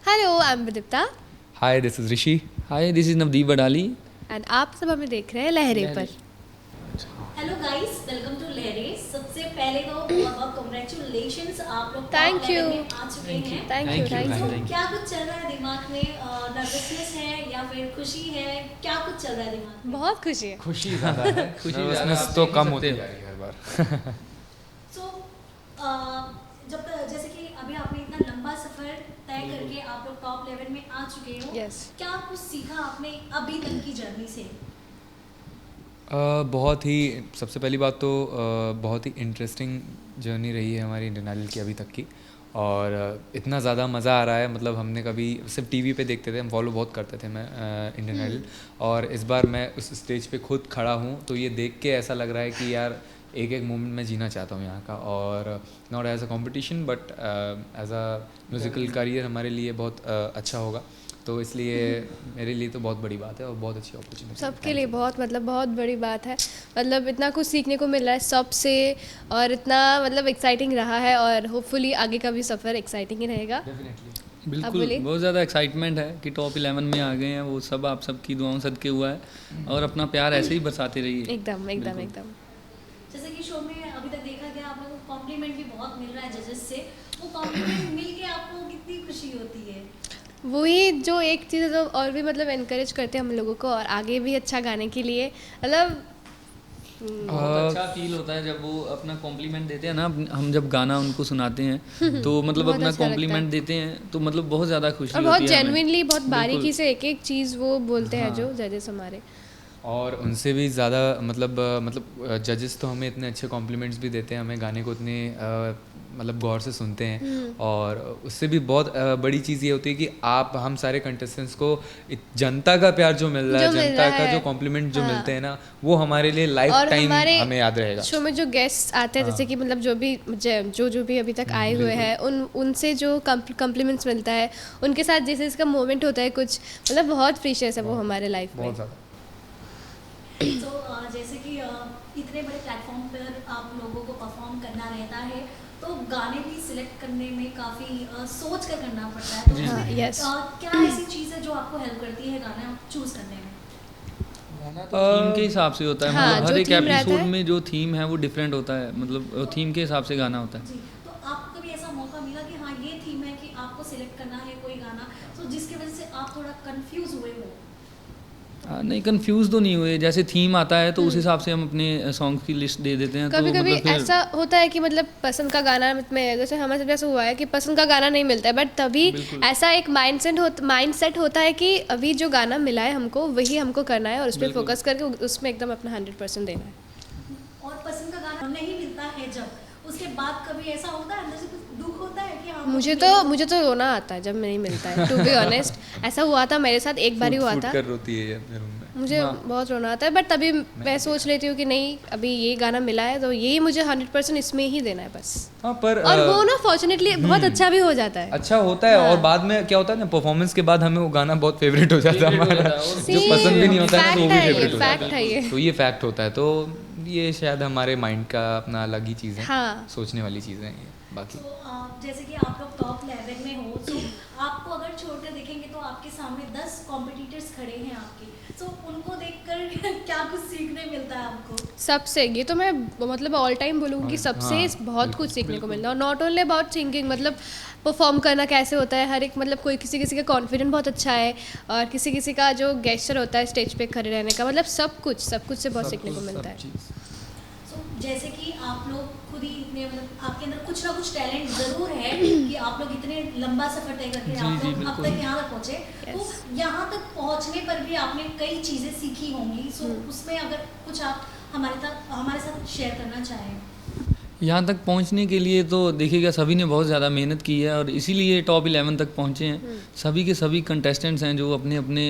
Hello, I am Vidipta hi this is Rishi. Hi, this is Navdeep Badali. And आप सब हमें देख रहे हैं लहरे पर। हेलो गाइस, वेलकम टू लहरे। सबसे पहले तो बहुत बहुत कांग्रेचुलेशंस, आप लोग Thank टॉप लेवल you. में आ चुके हैं। Thank Thank you you, thank thank you. you. क्या कुछ चल रहा है दिमाग में? नर्वसनेस है या फिर खुशी है? क्या कुछ चल रहा है दिमाग में? बहुत खुशी है। खुशी ज़्यादा है, खुशी नर्वसनेस ज़्यादा, तो आप कम देख होती सकते जा हो। रही है हर बार। सो जब तक जैसे कि अभी आपने इतना लंबा सफर तय करके आप लोग टॉप लेवल में आ चुके हो, Yes. क्या कुछ सीखा आपने अभी तक की जर्नी से? बहुत ही सबसे पहली बात तो बहुत ही इंटरेस्टिंग जर्नी रही है हमारी इंडियन आइडल की अभी तक की। और इतना ज़्यादा मज़ा आ रहा है, मतलब हमने कभी सिर्फ टीवी पे देखते थे, हम फॉलो बहुत करते थे मैं इंडियन आइडल, और इस बार मैं उस स्टेज पे खुद खड़ा हूँ तो ये देख के ऐसा लग रहा है कि यार एक एक मोमेंट मैं जीना चाहता हूँ यहाँ का। और not as a competition but as a musical career हमारे लिए बहुत अच्छा होगा, तो इसलिए मेरे लिए तो बहुत बड़ी बात है और बहुत अच्छी अपॉर्चुनिटी सबके लिए बहुत बड़ी बात है। मतलब इतना कुछ सीखने को मिल रहा है सबसे, और इतना मतलब एक्साइटिंग रहा है, और होपफुली आगे का भी सफ़र एक्साइटिंग ही रहेगा। डेफिनेटली। बिल्कुल, बोलिए। बहुत ज़्यादा एक्साइटमेंट है कि टॉप 11 में आ गए हैं। वो सब आप सबकी दुआओं सदके हुआ है और अपना प्यार ऐसे ही बरसाते रहिए। एकदम एकदम बिल्कुल। एकदम। जैसे कि शो में अभी तक देखा गया, आप लोगों को कॉम्प्लीमेंट भी बहुत मिल रहा है जजेस से। वो कॉम्प्लीमेंट मिल के आपको कितनी खुशी होती है? वही जो एक चीज़ है जो और भी मतलब इनकरेज करते हैं हम लोगों को और आगे भी अच्छा गाने के लिए, मतलब बहुत अच्छा फील होता है जब वो अपना कॉम्प्लीमेंट देते हैं ना। हम जब गाना उनको सुनाते हैं तो मतलब बहुत अपना अच्छा लगता है। कॉम्प्लीमेंट देते हैं तो मतलब बहुत ज़्यादा खुशी और होती बहुत है हमें। जेन्युइनली बहुत बिल्कुल। बारीकी से एक एक चीज़ वो बोलते हैं हाँ। जो जजेस हमारे। और उनसे भी ज़्यादा मतलब जजेस तो हमें इतने अच्छे कॉम्प्लीमेंट्स भी देते हैं, हमें गाने को इतने मतलब गौर से सुनते हैं। और उससे भी बहुत बड़ी चीज़ ये होती है कि आप हम सारे कंटेस्टेंट्स को जनता का प्यार जो मिल रहा है, जो मिल जनता रहा का है। जो कॉम्प्लीमेंट जो हाँ। मिलते हैं ना, वो हमारे लिए लाइफ और टाइम हमारे हमें याद रहेगा। शो में जो गेस्ट आते हैं, जैसे कि मतलब जो भी अभी तक आए हुए हैं, उनसे जो कम्प्लीमेंट्स मिलता है, उनके साथ जैसे इसका मोमेंट होता है कुछ, मतलब बहुत प्रीशियस है वो हमारे लाइफ में। बहुत ज़्यादा। तो जैसे कि इतने बड़े प्लेटफॉर्म पर आप लोगों को परफॉर्म करना रहता है, तो गाने भी सिलेक्ट करने में काफ़ी सोच कर करना पड़ता है। तो हाँ, उसमें yes. क्या ऐसी चीज़ है जो आपको हेल्प करती है गाना चूज़ करने में? थीम के हिसाब से होता है। हाँ, मतलब जो हर एक theme रहता एपिसोड है। में जो थीम है वो डिफरेंट होता है। मतलब थीम के हिसाब से गाना होता है। जी, तो आपको कभी ऐसा मौका मिला कि हाँ ये थीम है कि आपको सिलेक्ट करना है कोई गाना, तो जिसकी वजह से आप थोड़ा कंफ्यूज हुए हो? नहीं, कंफ्यूज तो नहीं हुए। जैसे थीम आता है तो उस हिसाब से हम अपने सॉन्ग की लिस्ट दे देते हैं। कभी तो कभी मतलब फिर ऐसा होता है कि मतलब पसंद का गाना में, जैसे हमारे साथ ऐसा हुआ है कि पसंद का गाना नहीं मिलता है, बट तभी बिल्कुल। ऐसा एक माइंडसेट होता है कि अभी जो गाना मिला है हमको वही हमको करना है और उस पर बिल्कुल। फोकस करके उसमें एकदम अपना 100% देना है। और पसंद का गाना नहीं मिलता है जब, उसके बाद कभी ऐसा होता है अंदर से कुछ दुख होता है कि हाँ मुझे तो रोना आता है जब नहीं मिलता है, टू बी ऑनेस्ट। ऐसा हुआ था मेरे साथ, एक बार ही हुआ फूट था। कर रोती है ये अपने रूम में। मुझे बहुत रोना आता है, बट तभी मैं सोच लेती हूँ कि नहीं, अभी ये गाना मिला है तो यही मुझे 100% इसमें ही देना है बस। हाँ, पर और वो ना फॉर्चुनेटली बहुत अच्छा भी हो जाता है। अच्छा होता है। हाँ। और बाद में क्या होता है ना, परफॉर्मेंस के बाद हमें वो गाना बहुत फेवरेट हो जाता है Favorite हो हमारा, जाता है। और जो पसंद भी नहीं होता है ना, तो वो भी फैक्ट है ये, फेवरेट हो जाता फैक्ट है ये। है। तो ये फैक्ट होता है, तो ये शायद हमारे माइंड का अपना अलग ही चीज़ है। हाँ। सोचने वाली चीज़ें हैं ये बाकी। तो जैसे कि आप लोग टॉप लेवल में हो, तो आपको अगर छोड़कर देखेंगे तो आपके सामने 10 कॉम्पिटिटर्स खड़े हैं आपके, तो उनको देखकर क्या कुछ सीखने मिलता है आपको? सबसे ये तो मैं मतलब ऑल टाइम बोलूँगी कि सबसे हाँ, बहुत कुछ सीखने को मिलता है। और नॉट ओनली अबाउट सिंगिंग, मतलब परफॉर्म करना कैसे होता है, हर एक मतलब कोई किसी किसी का कॉन्फिडेंट बहुत अच्छा है, और किसी किसी का जो गेस्चर होता है स्टेज पे खड़े रहने का, मतलब सब कुछ से बहुत सीखने को मिलता है। सो जैसे कि आप लोग खुद ही इतने, मतलब आपके अंदर कुछ ना कुछ टैलेंट ज़रूर है कि आप लोग इतने लंबा सफ़र तय करके आप लोग अब तक यहाँ तक पहुँचे। तो यहाँ तक पहुँचने पर भी आपने कई चीज़ें सीखी होंगी। सो उसमें अगर कुछ आप हमारे साथ शेयर करना चाहें। यहाँ तक पहुँचने के लिए तो देखिएगा, सभी ने बहुत ज़्यादा मेहनत की है और इसीलिए टॉप 11 तक पहुँचे हैं। सभी के सभी कंटेस्टेंट्स हैं जो अपने अपने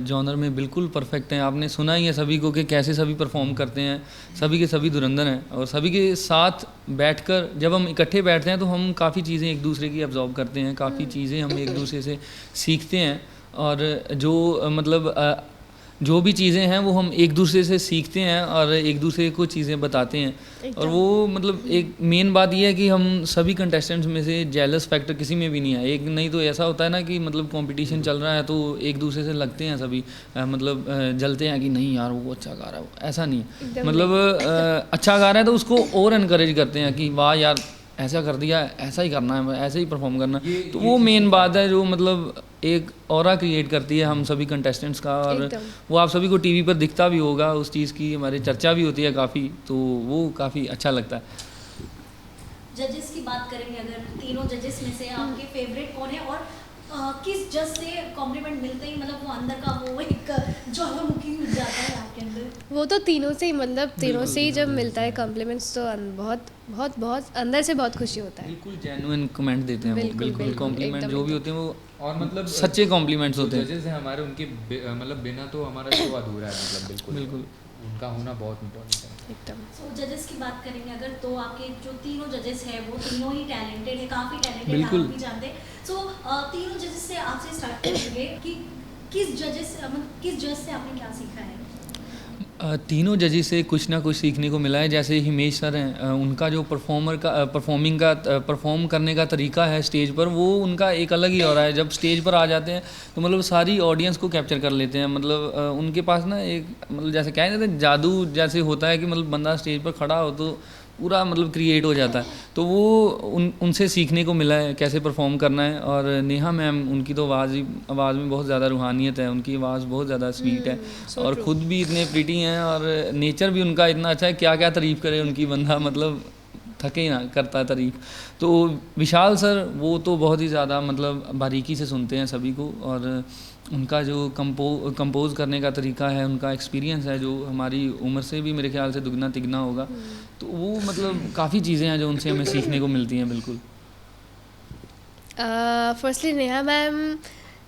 जॉनर में बिल्कुल परफेक्ट हैं। आपने सुना ही है सभी को कि कैसे सभी परफॉर्म करते हैं। सभी के सभी धुरंधर हैं और सभी के साथ बैठकर जब हम इकट्ठे बैठते हैं तो हम काफ़ी चीज़ें एक दूसरे की अब्जॉर्व करते हैं, काफ़ी चीज़ें हम एक दूसरे से सीखते हैं। और जो मतलब जो भी चीज़ें हैं वो हम एक दूसरे से सीखते हैं और एक दूसरे को चीज़ें बताते हैं। और वो मतलब एक मेन बात ये है कि हम सभी कंटेस्टेंट्स में से जेलस फैक्टर किसी में भी नहीं है। एक नहीं तो ऐसा होता है ना कि मतलब कंपटीशन चल रहा है तो एक दूसरे से लगते हैं सभी, मतलब जलते हैं कि नहीं यार वो अच्छा गा रहा है, ऐसा नहीं है। एकदम मतलब अच्छा गा रहा है तो उसको और इनकरेज करते हैं कि वाह यार ऐसा कर दिया, ऐसा ही करना है, ऐसे ही परफॉर्म करना है। तो वो मेन बात है जो मतलब एक ऑरा क्रिएट करती है हम सभी कंटेस्टेंट्स का, और एकदम। वो आप सभी को टीवी पर दिखता भी होगा, उस चीज़ की हमारी चर्चा भी होती है काफ़ी, तो वो काफ़ी अच्छा लगता है। जजेस की बात करेंगे अगर, तीनों जजेस में से आपके फेवरेट कौन है और किस जज से कॉम्प्लीमेंट मिलते ही मतलब वो अंदर का वो एक ज्वालामुखी उठ जाता है आपके अंदर? वो तो तीनों से ही मतलब तीनों से ही जब मिलता है कॉम्प्लीमेंट्स तो बहुत बहुत बहुत अंदर से बहुत खुशी होता है। बिल्कुल जेन्युइन कमेंट देते हैं वो, बिल्कुल, बिल्कुल बिल्कुल, कॉम्प्लीमेंट एकदम, जो भी एकदम। होते हैं वो और मतलब सच्चे कॉम्प्लीमेंट्स होते हैं। जजेस हैं हमारे, उनके मतलब बिना तो हमारा शो अधूरा है, मतलब बिल्कुल बिल्कुल उनका होना बहुत इम्पोर्टेंट है। एकदम। सो जजेस की बात करेंगे अगर, तो आपके जो तीनों जजेस हैं वो तीनों ही टैलेंटेड है, काफ़ी टैलेंटेड, बिल्कुल। आप भी जानते हैं। सो तीनों जजेस से आपसे स्टार्ट करेंगे कि किस जज से आपने क्या सीखा है? तीनों जजेस से कुछ ना कुछ सीखने को मिला है। जैसे हिमेश सर हैं, उनका जो परफॉर्म करने का तरीका है स्टेज पर, वो उनका एक अलग ही हो रहा है। जब स्टेज पर आ जाते हैं तो मतलब सारी ऑडियंस को कैप्चर कर लेते हैं। मतलब उनके पास ना एक मतलब जैसे क्या कहते हैं जादू जैसे होता है कि मतलब बंदा स्टेज पर खड़ा हो तो पूरा मतलब क्रिएट हो जाता है। तो वो उनसे सीखने को मिला है कैसे परफॉर्म करना है। और नेहा मैम, उनकी तो आवाज़ में बहुत ज़्यादा रूहानियत है, उनकी आवाज़ बहुत ज़्यादा स्वीट है so और true. खुद भी इतने प्रीटी हैं और नेचर भी उनका इतना अच्छा है, क्या क्या तारीफ़ करे उनकी, बंदा मतलब थके ही ना करता है तारीफ़। तो विशाल सर वो तो बहुत ही ज़्यादा मतलब बारीकी से सुनते हैं सभी को, और उनका जो कंपोज करने का तरीका है, उनका एक्सपीरियंस है जो हमारी उम्र से भी मेरे ख्याल से दुगना तिगना होगा। तो वो मतलब काफ़ी चीज़ें हैं जो उनसे हमें सीखने को मिलती हैं। बिल्कुल। फर्स्टली नेहा मैम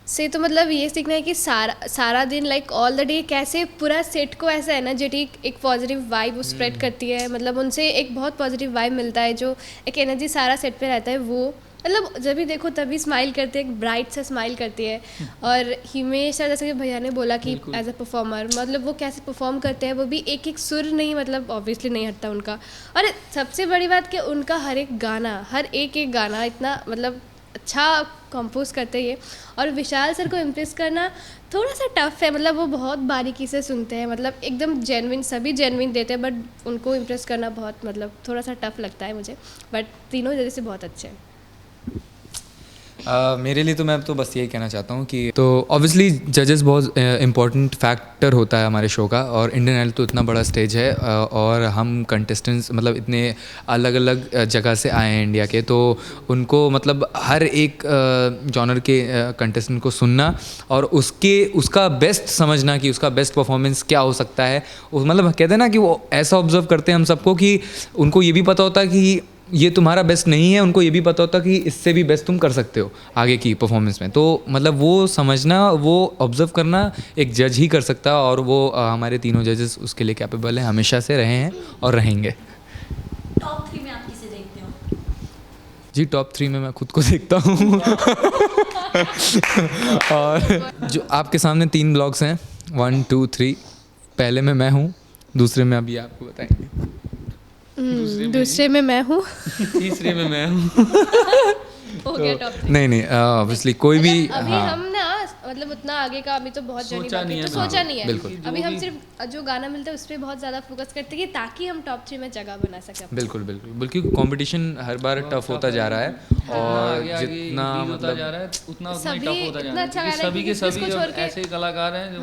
से तो मतलब ये सीखना है कि सारा दिन लाइक ऑल द डे कैसे पूरा सेट को ऐसा एनर्जेटिक एक पॉजिटिव वाइब वो स्प्रेड करती है। मतलब उनसे एक बहुत पॉजिटिव वाइब मिलता है, जो एक एनर्जी सारा सेट पे रहता है। वो मतलब जब भी देखो तभी स्माइल करते हैं, एक ब्राइट सा स्माइल करती है। और हिमेश सर जैसे कि भैया ने बोला कि बिल्कुल। एज अ परफॉर्मर मतलब वो कैसे परफॉर्म करते हैं, वो भी एक एक सुर नहीं मतलब ऑब्वियसली नहीं हटता उनका। और सबसे बड़ी बात कि उनका हर एक गाना इतना मतलब अच्छा कंपोज करते हैं। और विशाल सर को इम्प्रेस करना थोड़ा सा टफ है, मतलब वो बहुत बारीकी से सुनते हैं, मतलब एकदम जेन्युइन, सभी जेन्युइन देते हैं, बट उनको इम्प्रेस करना बहुत मतलब थोड़ा सा टफ लगता है मुझे। बट तीनों जगह से बहुत अच्छे हैं। मेरे लिए तो मैं तो बस यही कहना चाहता हूँ कि तो ऑब्वियसली जजेस बहुत इम्पोर्टेंट फैक्टर होता है हमारे शो का। और इंडियन आइडल तो इतना बड़ा स्टेज है और हम कंटेस्टेंट्स मतलब इतने अलग अलग जगह से आए हैं इंडिया के, तो उनको मतलब हर एक जॉनर के कंटेस्टेंट को सुनना और उसका बेस्ट समझना कि उसका बेस्ट परफॉर्मेंस क्या हो सकता है। मतलब कहते हैं ना कि वो ऐसा ऑब्जर्व करते हैं हम सबको कि उनको ये भी पता होता है कि ये तुम्हारा बेस्ट नहीं है, उनको ये भी पता होता कि इससे भी बेस्ट तुम कर सकते हो आगे की परफॉर्मेंस में। तो मतलब वो समझना, वो ऑब्जर्व करना एक जज ही कर सकता है, और वो हमारे तीनों जजेस उसके लिए कैपेबल हैं, हमेशा से रहे हैं और रहेंगे। टॉप 3 में आप किसे देखते हो? जी टॉप 3 में मैं खुद को देखता हूँ और जो आपके सामने 3 ब्लॉग्स हैं 1 2 3, पहले में मैं हूँ, दूसरे में अभी आपको बताएंगे, दूसरे में मैं हूँ तीसरे में मैं हूँ। हो गया टॉप 3। नहीं ऑब्वियसली कोई भी अभी हाँ हम ना मतलब उतना आगे का अभी तो बहुत जर्नी सोचा बाकी नहीं है, है तो ना। सोचा नहीं है। बिल्कुल। अभी हम सिर्फ जो गाना मिलता है उस पर बहुत ज़्यादा फोकस करते हैं ताकि हम टॉप 3 में जगह बना सकें अपनी। बिल्कुल क्योंकि कंपटीशन हर बार टफ होता जा रहा है और जितना होता मतलब जा रहा है उतना ही सभी टफ होता जा इतना रहा है, अच्छा क्योंकि गा रहा है सभी कि के किसको सभी छोड़ अब के- ऐसे कलाकार हैं जो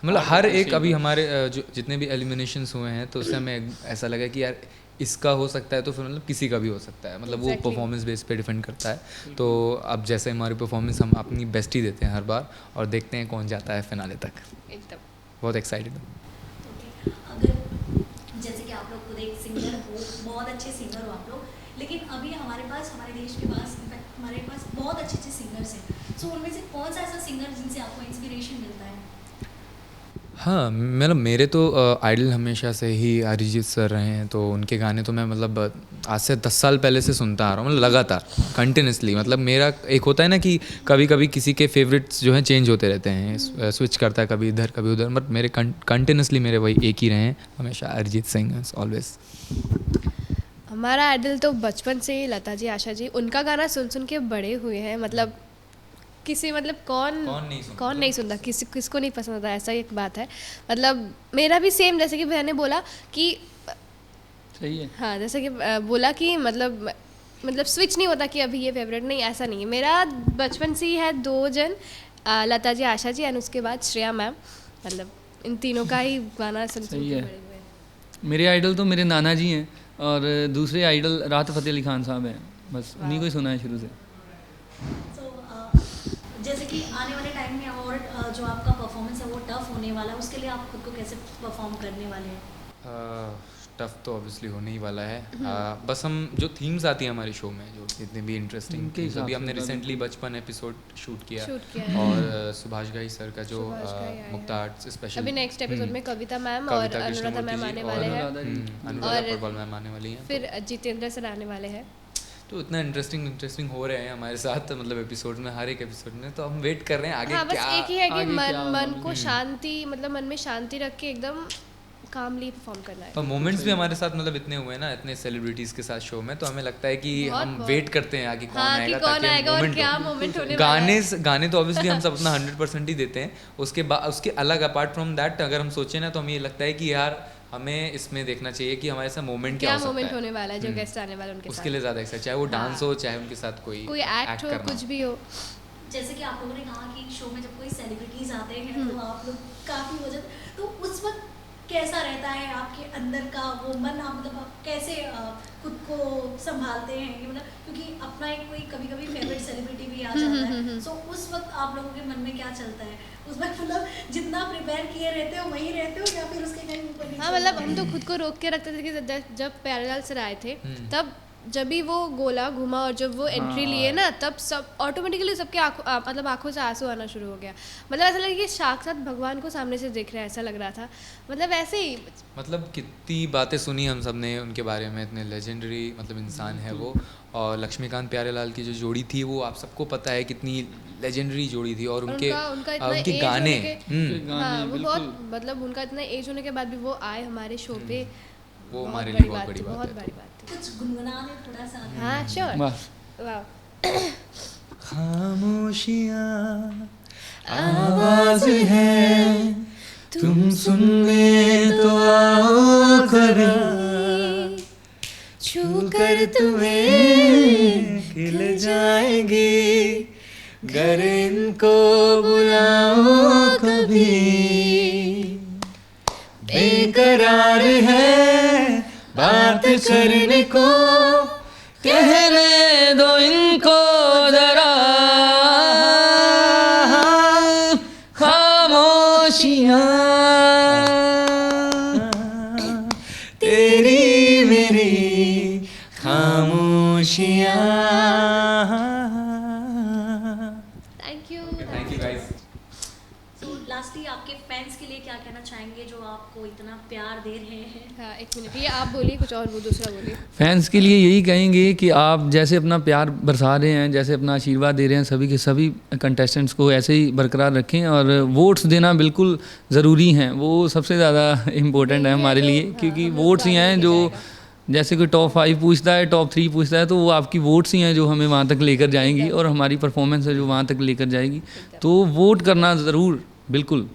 मतलब हर एक अभी हमारे जो जितने भी एलिमिनेशंस हुए हैं तो उससे हमें ऐसा लगा कि यार इसका हो सकता है तो फिर मतलब किसी का भी हो सकता है, मतलब वो Exactly. परफॉर्मेंस बेस पे डिपेंड करता है। तो अब जैसे हमारी परफॉर्मेंस हम अपनी बेस्ट ही देते हैं हर बार और देखते हैं कौन जाता है फिनाले तक। एकदम बहुत एक्साइटेड हूँ। ओके, अगर जैसे कि आप लोग खुद एक सिंगर हो, बहुत अच्छे सिंगर हो आप लोग, लेकिन अभी हमारे देश के पास इनफैक्ट हमारे पास बहुत अच्छे सिंगर्स हैं। सो उनमें से कौन सा ऐसा सिंगर जिनसे आपको इंस्पिरेशन मिलता है? हाँ मतलब मेरे तो आइडल हमेशा से ही अरिजीत सर रहे हैं, तो उनके गाने तो मैं मतलब आज से 10 साल पहले से सुनता आ रहा हूँ, मतलब लगातार कंटिन्यूसली। मतलब मेरा एक होता है ना कि कभी कभी किसी के फेवरेट्स जो हैं चेंज होते रहते हैं, स्विच करता है कभी इधर कभी उधर, बट मेरे कंटिन्यूसली मेरे वही एक ही रहे हैं हमेशा, अरिजीत सिंह ऑलवेज। हमारा आइडल तो बचपन से ही लता जी, आशा जी, उनका गाना सुन सुन के बड़े हुए हैं। मतलब किसी मतलब कौन नहीं सुनता, किसको नहीं पसंद आता, ऐसा एक बात है। मतलब मेरा भी सेम, जैसे कि मैंने बोला कि सही है। हाँ, जैसे कि बोला कि मतलब स्विच नहीं होता कि अभी ये फेवरेट, नहीं, ऐसा नहीं है। मेरा बचपन से ही है 2 जन, लता जी, आशा जी, एंड उसके बाद श्रेया मैम। मतलब इन तीनों का ही गाना सुन सुन सही के है। बड़े हुए हैं। मेरे आइडल तो मेरे नाना जी हैं, और दूसरे आइडल राहत फ़तेह अली खान साहब हैं, बस उन्हीं को ही सुना है शुरू से। So, जैसे कि आने वाले टाइम में और जो आपका परफॉर्मेंस है वो टफ होने वाला है, उसके लिए आप खुद को कैसे परफॉर्म करने वाले हैं? टफ तो ऑब्वियसली होने ही वाला है। बस हम जो थीम्स आती हैं हमारे शो में, जो जितने भी इंटरेस्टिंग उनके हिसाब अभी से हमने होगा रिसेंटली बचपन एपिसोड शूट किया है। और सुभाष घई सर का जो सुभाष घई आए हैं। मुक्ता आर्ट्स स्पेशल, अभी नेक्स्ट एपिसोड में कविता मैम और कविता अनुराधा कृष्णमूर्ति मैम जी आने और वाले हैं, अनुराधा और परवाल मैम आने वाली हैं। फिर जितेंद्र सर आने वाले हैं। तो इतना इंटरेस्टिंग हो रहे हैं हमारे साथ, मतलब एपिसोड में, हर एक एपिसोड में। तो हम वेट कर रहे हैं आगे हाँ, बस क्या। एक ही है कि आगे क्या होगा। मन को शांति, मतलब मन में शांति रख के एकदम कामली परफॉर्म करना है। पर मोमेंट्स भी हमारे साथ मतलब इतने हुए ना, इतने सेलिब्रिटीज के साथ शो में, तो हमें लगता है कि हम वेट करते हैं आगे कौन हाँ, आएगा, कि कौन ताकि आएगा और मोमेंट क्या मोमेंट होने वाला है। गाने तो ऑब्वियसली हम सब अपना 100% ही देते हैं। उसके बाद उसके अलग अपार्ट फ्रॉम दैट अगर हम सोचें ना, तो हमें ये लगता है कि यार हमें इसमें देखना चाहिए कि हमारे साथ मोमेंट क्या हो सकता मोमेंट है, होने वाला है, जो गेस्ट आने वाले उनके उसके लिए ज़्यादा एक्साइट, चाहे वो डांस हो, चाहे उनके साथ कोई एक्ट हो, करना कुछ भी हो। जैसे कि आप लोगों ने कहा कि शो में जब कोई सेलिब्रिटीज आते हैं तो आप लोग काफ़ी हो जाते, तो उस वक्त कैसा रहता है आपके अंदर का वो मन? आप मतलब आप कैसे खुद को संभालते हैं कि मतलब, क्योंकि अपना एक कोई कभी कभी फेवरेट सेलिब्रिटी भी आ जाता है, सो उस वक्त आप लोगों के मन में क्या चलता है उस वक्त? मतलब जितना प्रिपेयर किए रहते हो वहीं रहते हो या फिर उसके कहीं ऊपर नीचे? हाँ, मतलब हम तो खुद को रोक के रखते थे कि जब प्यारेलाल सर आए थे, तब जब भी वो गोला घुमा और जब वो एंट्री लिए ना, तब सब ऑटोमेटिकली सबके मतलब आंखों से आंसू आना शुरू हो गया। मतलब ऐसा लगा कि साक्षात भगवान को सामने से देख रहे हैं, ऐसा लग रहा था। मतलब ऐसे ही, मतलब कितनी बातें सुनी हम सब ने उनके बारे में, इतने लेजेंडरी मतलब इंसान है वो। और लक्ष्मीकांत प्यारेलाल की जो जोड़ी थी वो आप सबको पता है कितनी लेजेंडरी जोड़ी थी, और उनके उनके गाने हाँ, वो बहुत, मतलब उनका इतना एज होने के बाद भी वो आए हमारे शो पे, वो हमारे लिए बहुत बड़ी बहुत बात बड़ी बात थी। कुछ गुनगुना दे थोड़ा सा। हाँ, श्योर। वाह, खामोशियाँ आवाज है, तुम सुन ले तो आओ करीब, छू कर तुम्हें खिल जाएगी, गर इनको बुलाओ कभी, बेकरार है बात करने को, कहने दो इनको जरा, खामोशियाँ तेरी मेरी खामोशियाँ। Thank you. Thank you guys. So lastly आपके फैंस के लिए क्या कहना चाहेंगे जो आपको इतना प्यार दे रहे हैं? हाँ, एक मिनट, ये आप बोलिए कुछ और, वो दूसरा बोलिए। फैंस के लिए यही कहेंगे कि आप जैसे अपना प्यार बरसा रहे हैं, जैसे अपना आशीर्वाद दे रहे हैं, सभी के सभी कंटेस्टेंट्स को ऐसे ही बरकरार रखें, और वोट्स देना बिल्कुल ज़रूरी हैं, वो सबसे ज़्यादा इम्पोर्टेंट है हमारे लिए, क्योंकि वोट्स ही हैं जो, जैसे कोई टॉप 5 पूछता है, टॉप 3 पूछता है, तो वो आपकी वोट्स ही हैं जो हमें वहाँ तक लेकर जाएंगी, और हमारी परफॉर्मेंस है जो वहाँ तक लेकर जाएगी। तो वोट करना ज़रूर, बिल्कुल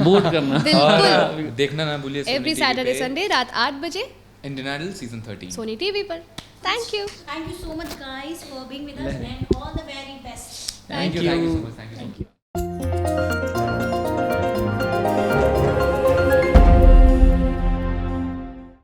वोट करना। और देखना ना भूलिए एवरी सैटरडे संडे रात 8 बजे Indian Idol season 13 Sony TV पर। Thank you Thank you so much guys for being with us and all the very best. Thank you so much. Thank you.